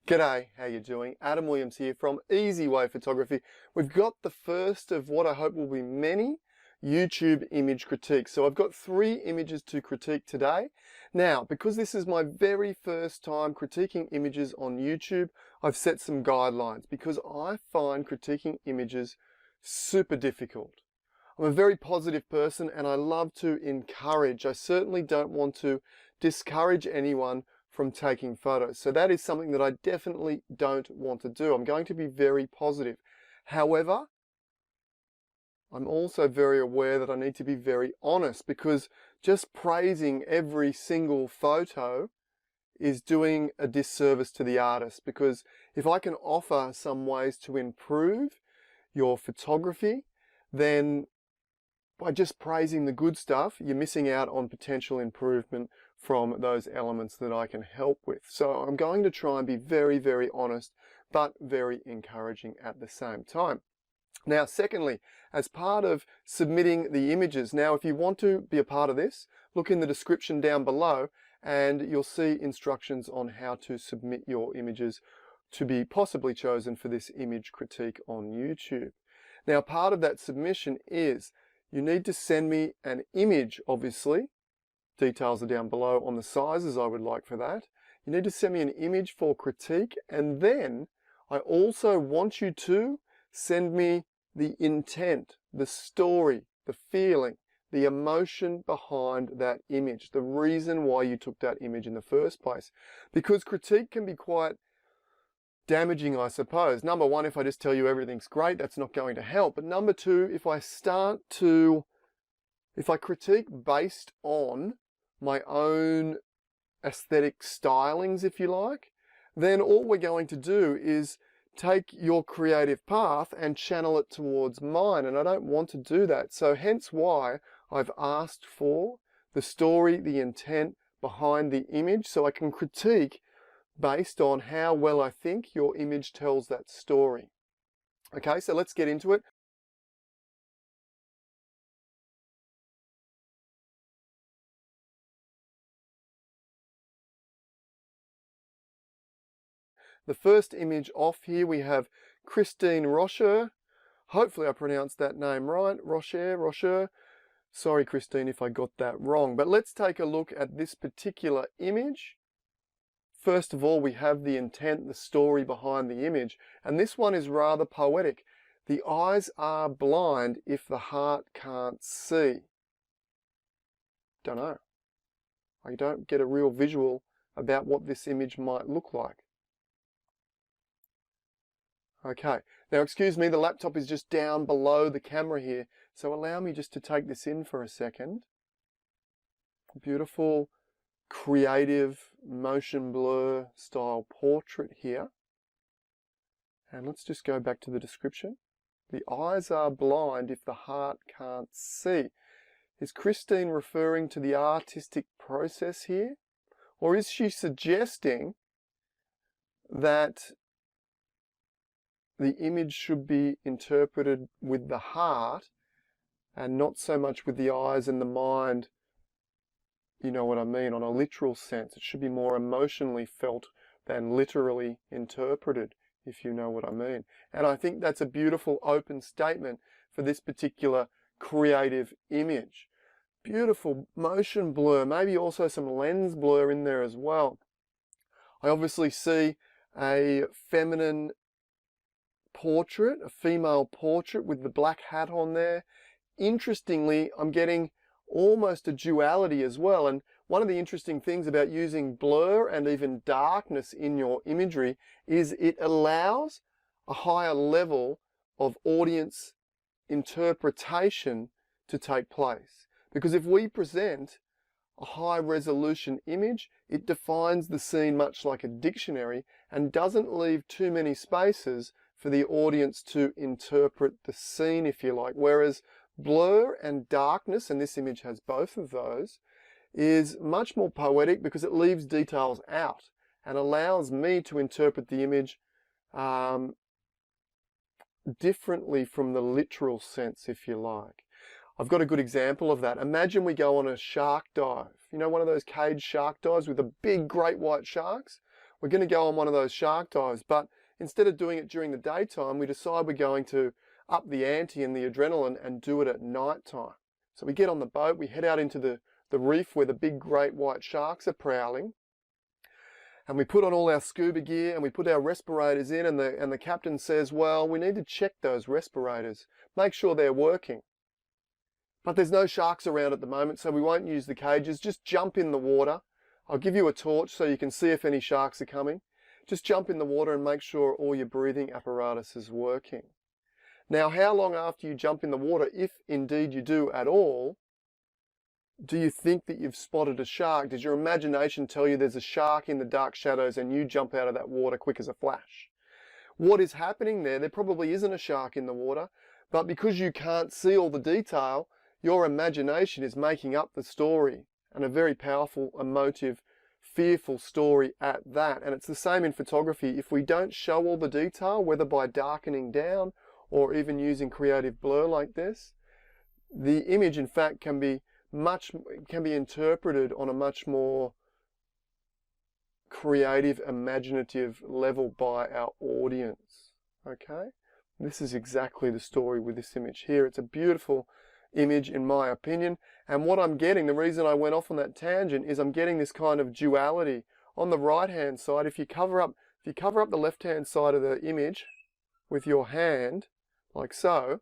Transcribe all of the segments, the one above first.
G'day, how you doing? Adam Williams here from Easy Way Photography. We've got the first of what I hope will be many YouTube image critiques. So I've got 3 images to critique today. Now, because this is my very first time critiquing images on YouTube, I've set some guidelines because I find critiquing images super difficult. I'm a very positive person and I love to encourage. I certainly don't want to discourage anyone from taking photos. So that is something that I definitely don't want to do. I'm going to be very positive. However, I'm also very aware that I need to be very honest because just praising every single photo is doing a disservice to the artist, because if I can offer some ways to improve your photography, then by just praising the good stuff, you're missing out on potential improvement from those elements that I can help with. So I'm going to try and be very, very honest, but very encouraging at the same time. Now, secondly, as part of submitting the images, now if you want to be a part of this, look in the description down below and you'll see instructions on how to submit your images to be possibly chosen for this image critique on YouTube. Now, part of that submission is you need to send me an image, obviously. Details are down below on the sizes I would like for that. You need to send me an image for critique, and then I also want you to send me the intent, the story, the feeling, the emotion behind that image, the reason why you took that image in the first place. Because critique can be quite damaging, I suppose. Number one, if I just tell you everything's great, that's not going to help. But number two, if I critique based on my own aesthetic stylings, if you like, then all we're going to do is take your creative path and channel it towards mine, and I don't want to do that. So hence why I've asked for the story, the intent behind the image, so I can critique based on how well I think your image tells that story. Okay, so let's get into it. The first image off here, we have Christine Rocha. Hopefully I pronounced that name right. Rocha. Sorry, Christine, if I got that wrong. But let's take a look at this particular image. First of all, we have the intent, the story behind the image. And this one is rather poetic. The eyes are blind if the heart can't see. Don't know. I don't get a real visual about what this image might look like. Okay, now excuse me, the laptop is just down below the camera here, so allow me just to take this in for a second. Beautiful, creative, motion blur style portrait here. And let's just go back to the description. The eyes are blind if the heart can't see. Is Christine referring to the artistic process here? Or is she suggesting that the image should be interpreted with the heart and not so much with the eyes and the mind, you know what I mean, on a literal sense? It should be more emotionally felt than literally interpreted, if you know what I mean. And I think that's a beautiful open statement for this particular creative image. Beautiful motion blur, maybe also some lens blur in there as well. I obviously see a feminine portrait, a female portrait with the black hat on there. Interestingly, I'm getting almost a duality as well. And one of the interesting things about using blur and even darkness in your imagery is it allows a higher level of audience interpretation to take place. Because if we present a high resolution image, it defines the scene much like a dictionary and doesn't leave too many spaces for the audience to interpret the scene, if you like. Whereas blur and darkness, and this image has both of those, is much more poetic because it leaves details out and allows me to interpret the image differently from the literal sense, if you like. I've got a good example of that. Imagine we go on a shark dive. You know, one of those caged shark dives with the big great white sharks? we're going to go on one of those shark dives, but instead of doing it during the daytime, we decide we're going to up the ante and the adrenaline and do it at night time. So we get on the boat, we head out into the reef where the big great white sharks are prowling, and we put on all our scuba gear and we put our respirators in, and the captain says, well, we need to check those respirators, make sure they're working. But there's no sharks around at the moment, so we won't use the cages. Just jump in the water. I'll give you a torch so you can see if any sharks are coming. Just jump in the water and make sure all your breathing apparatus is working. Now, how long after you jump in the water, if indeed you do at all, do you think that you've spotted a shark? Does your imagination tell you there's a shark in the dark shadows and you jump out of that water quick as a flash? What is happening there? There probably isn't a shark in the water, but because you can't see all the detail, your imagination is making up the story, and a very powerful, emotive, fearful story at that. And it's the same in photography. If we don't show all the detail, whether by darkening down or even using creative blur like this, the image in fact can be interpreted on a much more creative, imaginative level by our audience. Okay? This is exactly the story with this image here. It's a beautiful image in my opinion, and what I'm getting, the reason I went off on that tangent, is I'm getting this kind of duality. On the right hand side, if you cover up the left hand side of the image with your hand like so,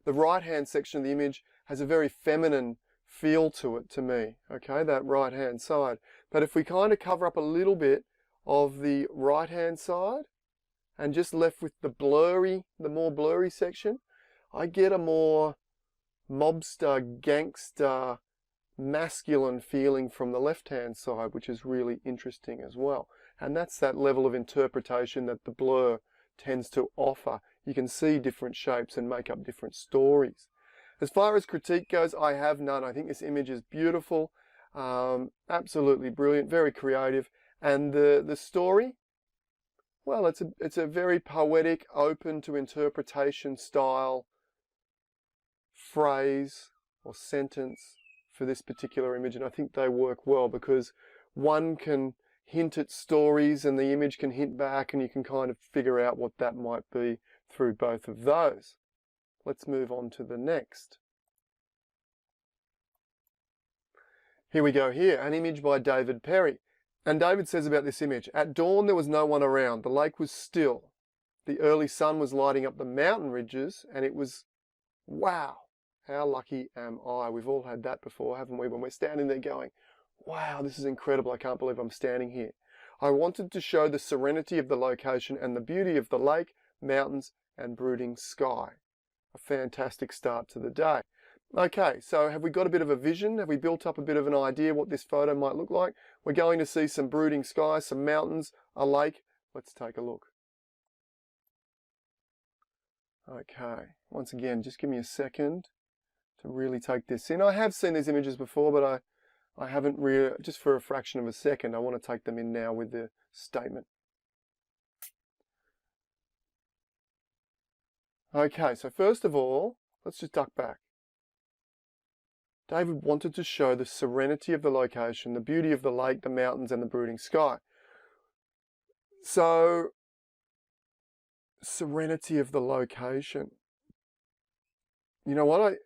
the right hand section of the image has a very feminine feel to it, to me, okay, that right hand side. But if we kind of cover up a little bit of the right hand side and just left with the more blurry section, I get a more mobster, gangster, masculine feeling from the left-hand side, which is really interesting as well. And that's that level of interpretation that the blur tends to offer. You can see different shapes and make up different stories. As far as critique goes, I have none. I think this image is beautiful, absolutely brilliant, very creative. And the story, well, it's a very poetic, open to interpretation style phrase or sentence for this particular image, and I think they work well because one can hint at stories and the image can hint back, and you can kind of figure out what that might be through both of those. Let's move on to the next. Here we go here, an image by David Perry. And David says about this image, at dawn there was no one around, the lake was still, the early sun was lighting up the mountain ridges, and it was, wow, how lucky am I? We've all had that before, haven't we? When we're standing there going, wow, this is incredible. I can't believe I'm standing here. I wanted to show the serenity of the location and the beauty of the lake, mountains, and brooding sky. A fantastic start to the day. Okay, so have we got a bit of a vision? Have we built up a bit of an idea what this photo might look like? We're going to see some brooding sky, some mountains, a lake. Let's take a look. Okay, once again, just give me a second to really take this in. I have seen these images before, but I haven't really, just for a fraction of a second, I want to take them in now with the statement. Okay, so first of all, let's just duck back. David wanted to show the serenity of the location, the beauty of the lake, the mountains, and the brooding sky. So, serenity of the location. You know what?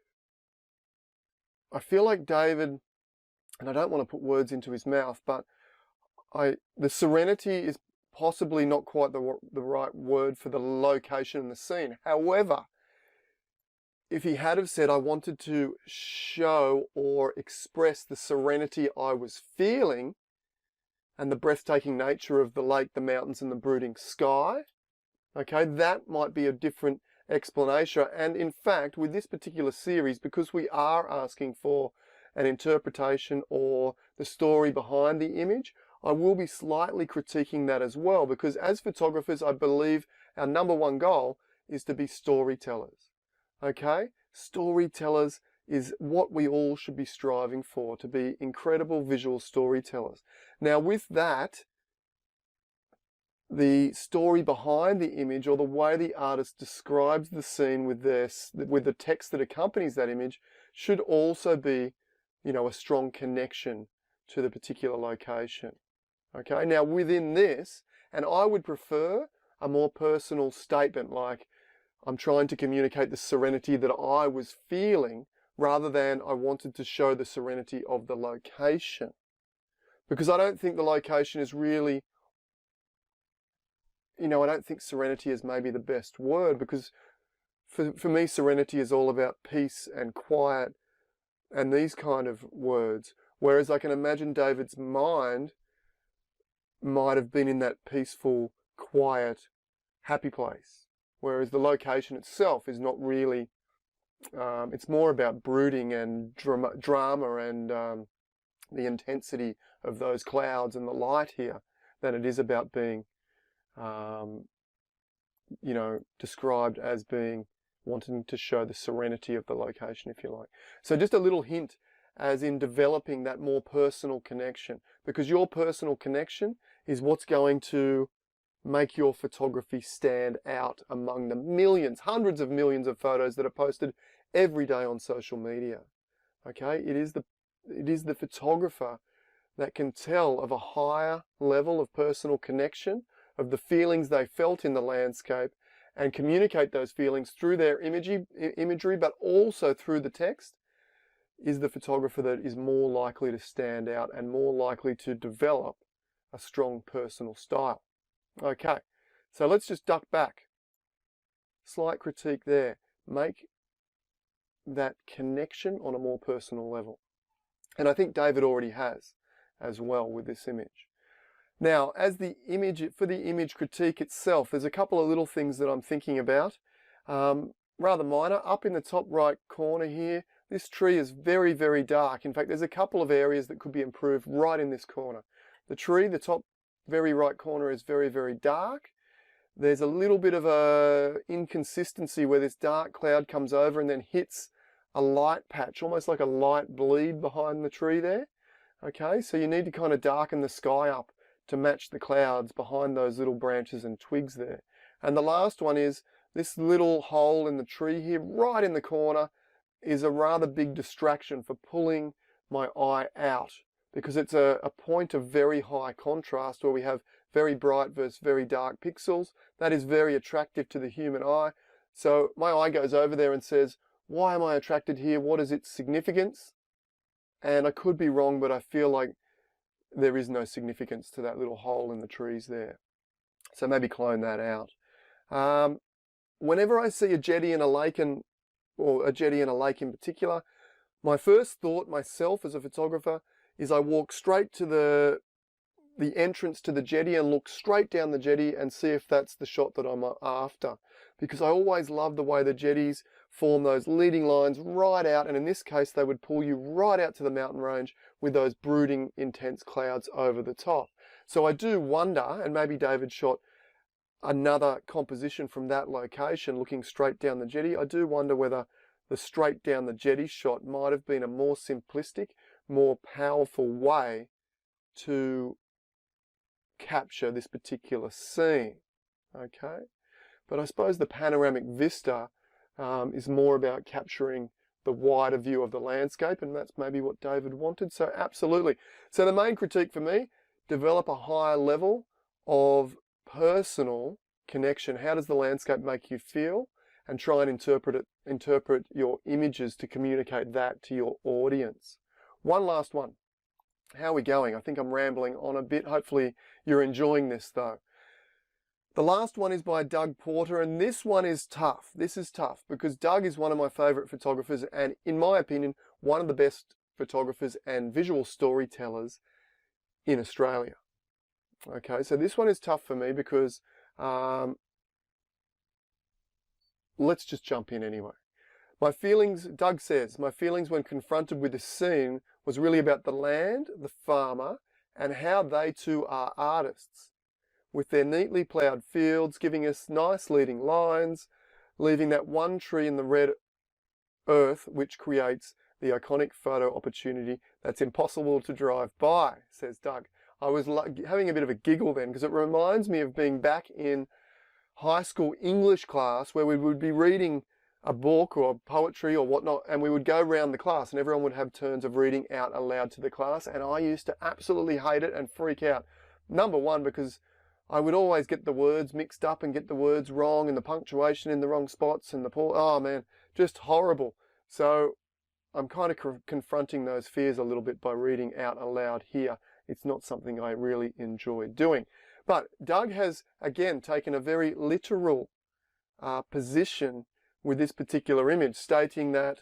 I feel like David, and I don't want to put words into his mouth, but the serenity is possibly not quite the right word for the location and the scene. However, if he had have said, I wanted to show or express the serenity I was feeling and the breathtaking nature of the lake, the mountains, and the brooding sky, okay, that might be a different explanation. And in fact, with this particular series, because we are asking for an interpretation or the story behind the image, I will be slightly critiquing that as well, because as photographers, I believe our number one goal is to be storytellers. Okay? Storytellers is what we all should be striving for, to be incredible visual storytellers. Now with that, the story behind the image, or the way the artist describes the scene with the text that accompanies that image, should also be, you know, a strong connection to the particular location. Okay, now within this, and I would prefer a more personal statement like, I'm trying to communicate the serenity that I was feeling rather than I wanted to show the serenity of the location. Because I don't think the location is really, I don't think serenity is maybe the best word, because for me, serenity is all about peace and quiet and these kind of words. Whereas I can imagine David's mind might have been in that peaceful, quiet, happy place. Whereas the location itself is not really, it's more about brooding and drama and the intensity of those clouds and the light here than it is about being, described as being wanting to show the serenity of the location, if you like. So just a little hint as in developing that more personal connection, because your personal connection is what's going to make your photography stand out among the millions, hundreds of millions of photos that are posted every day on social media. Okay, it is the photographer that can tell of a higher level of personal connection, of the feelings they felt in the landscape, and communicate those feelings through their imagery, but also through the text, is the photographer that is more likely to stand out and more likely to develop a strong personal style. Okay, so let's just duck back. Slight critique there. Make that connection on a more personal level. And I think David already has as well with this image. Now, as the image, for the image critique itself, there's a couple of little things that I'm thinking about. Rather minor. Up in the top right corner here, this tree is very, very dark. In fact, there's a couple of areas that could be improved right in this corner. The tree, the top very right corner, is very, very dark. There's a little bit of a inconsistency where this dark cloud comes over and then hits a light patch, almost like a light bleed behind the tree there. Okay, so you need to kind of darken the sky up to match the clouds behind those little branches and twigs there. And the last one is this little hole in the tree here, right in the corner, is a rather big distraction for pulling my eye out, because it's a point of very high contrast where we have very bright versus very dark pixels. That is very attractive to the human eye. So my eye goes over there and says, why am I attracted here? What is its significance? And I could be wrong, but I feel like there is no significance to that little hole in the trees there. So maybe clone that out. Whenever I see a jetty in a lake, or a jetty in a lake in particular, my first thought myself as a photographer is I walk straight to the entrance to the jetty and look straight down the jetty and see if that's the shot that I'm after. Because I always love the way the jetties form those leading lines right out, and in this case they would pull you right out to the mountain range with those brooding intense clouds over the top. So I do wonder, and maybe David shot another composition from that location looking straight down the jetty, I do wonder whether the straight down the jetty shot might have been a more simplistic, more powerful way to capture this particular scene. Okay, but I suppose the panoramic vista is more about capturing the wider view of the landscape, and that's maybe what David wanted. So absolutely. So the main critique for me, develop a higher level of personal connection. How does the landscape make you feel? And try and interpret your images to communicate that to your audience. One last one. How are we going? I think I'm rambling on a bit. Hopefully you're enjoying this though. The last one is by Doug Porter, and this one is tough. This is tough because Doug is one of my favorite photographers, and in my opinion, one of the best photographers and visual storytellers in Australia. Okay, so this one is tough for me because let's just jump in anyway. My feelings, Doug says, my feelings when confronted with this scene was really about the land, the farmer, and how they too are artists, with their neatly ploughed fields giving us nice leading lines, leaving that one tree in the red earth which creates the iconic photo opportunity that's impossible to drive by, says Doug. I was having a bit of a giggle then because it reminds me of being back in high school English class where we would be reading a book or poetry or whatnot, and we would go around the class and everyone would have turns of reading out aloud to the class, and I used to absolutely hate it and freak out Number one, because I would always get the words mixed up and get the words wrong and the punctuation in the wrong spots and oh man, just horrible. So I'm kind of confronting those fears a little bit by reading out aloud here. It's not something I really enjoy doing. But Doug has, again, taken a very literal position with this particular image, stating that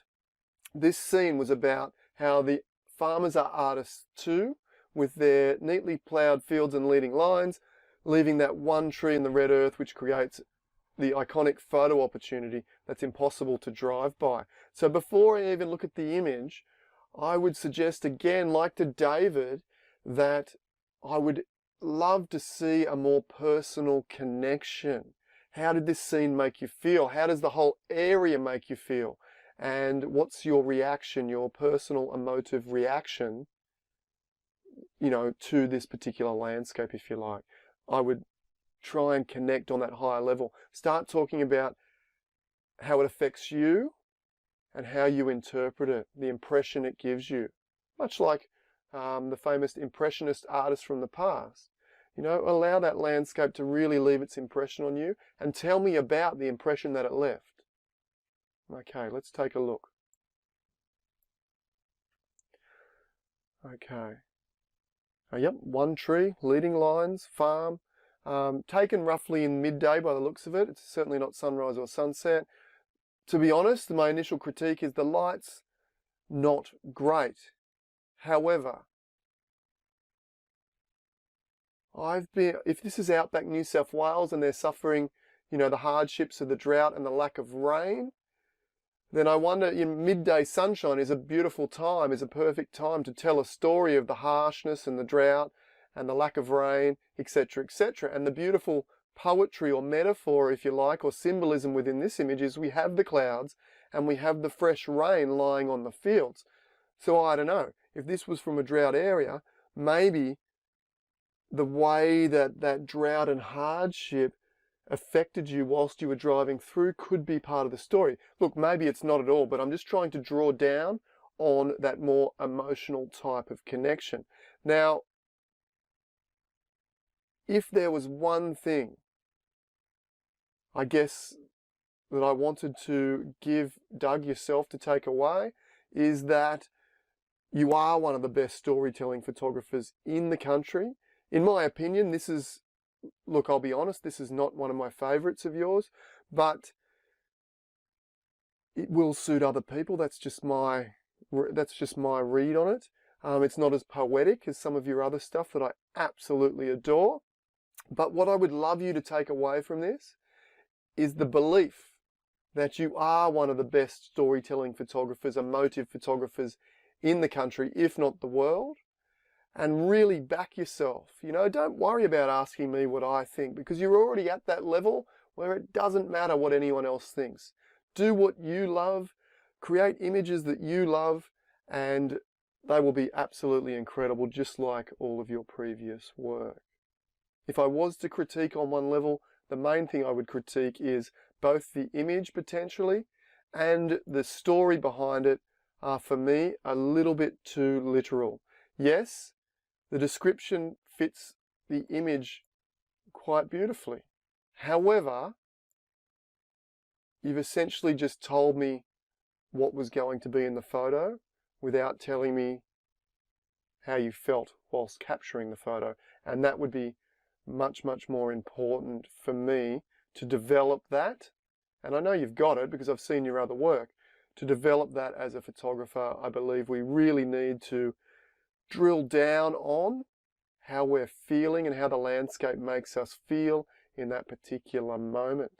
this scene was about how the farmers are artists too, with their neatly ploughed fields and leading lines, leaving that one tree in the red earth which creates the iconic photo opportunity that's impossible to drive by. So before I even look at the image, I would suggest again, like to David, that I would love to see a more personal connection. How did this scene make you feel? How does the whole area make you feel? And what's your reaction, your personal emotive reaction, to this particular landscape, if you like? I would try and connect on that higher level. Start talking about how it affects you and how you interpret it, the impression it gives you. Much like the famous impressionist artists from the past. Allow that landscape to really leave its impression on you and tell me about the impression that it left. Okay, let's take a look. Okay. Yep, one tree, leading lines, farm. Taken roughly in midday by the looks of it. It's certainly not sunrise or sunset. To be honest, my initial critique is the light's not great. However, if this is outback New South Wales and they're suffering, the hardships of the drought and the lack of rain, then I wonder, midday sunshine is a beautiful time, is a perfect time to tell a story of the harshness and the drought and the lack of rain, etc., etc. And the beautiful poetry or metaphor, if you like, or symbolism within this image is we have the clouds and we have the fresh rain lying on the fields. So I don't know, if this was from a drought area, maybe the way that drought and hardship affected you whilst you were driving through could be part of the story. Look, maybe it's not at all, but I'm just trying to draw down on that more emotional type of connection. Now, if there was one thing, I guess, that I wanted to give Doug, yourself, to take away, is that you are one of the best storytelling photographers in the country. In my opinion, look, I'll be honest, this is not one of my favorites of yours, but it will suit other people. That's just my read on it. It's not as poetic as some of your other stuff that I absolutely adore. But what I would love you to take away from this is the belief that you are one of the best storytelling photographers, emotive photographers in the country, if not the world. And really back yourself. Don't worry about asking me what I think, because you're already at that level where it doesn't matter what anyone else thinks. Do what you love, create images that you love, and they will be absolutely incredible, just like all of your previous work. If I was to critique on one level, the main thing I would critique is both the image potentially and the story behind it are, for me, a little bit too literal. Yes, the description fits the image quite beautifully. However, you've essentially just told me what was going to be in the photo without telling me how you felt whilst capturing the photo. And that would be much, much more important for me to develop that. And I know you've got it because I've seen your other work. To develop that as a photographer, I believe we really need to drill down on how we're feeling and how the landscape makes us feel in that particular moment.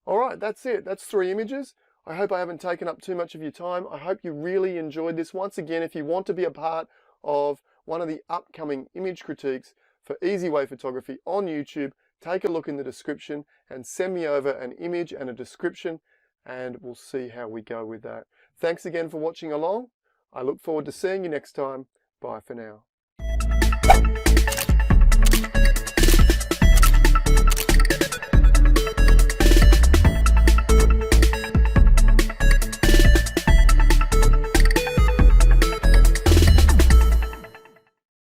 All right, that's it. That's 3 images. I hope I haven't taken up too much of your time. I hope you really enjoyed this. Once again, if you want to be a part of one of the upcoming image critiques for Easy Way Photography on YouTube, take a look in the description and send me over an image and a description, and we'll see how we go with that. Thanks again for watching along. I look forward to seeing you next time. Bye for now.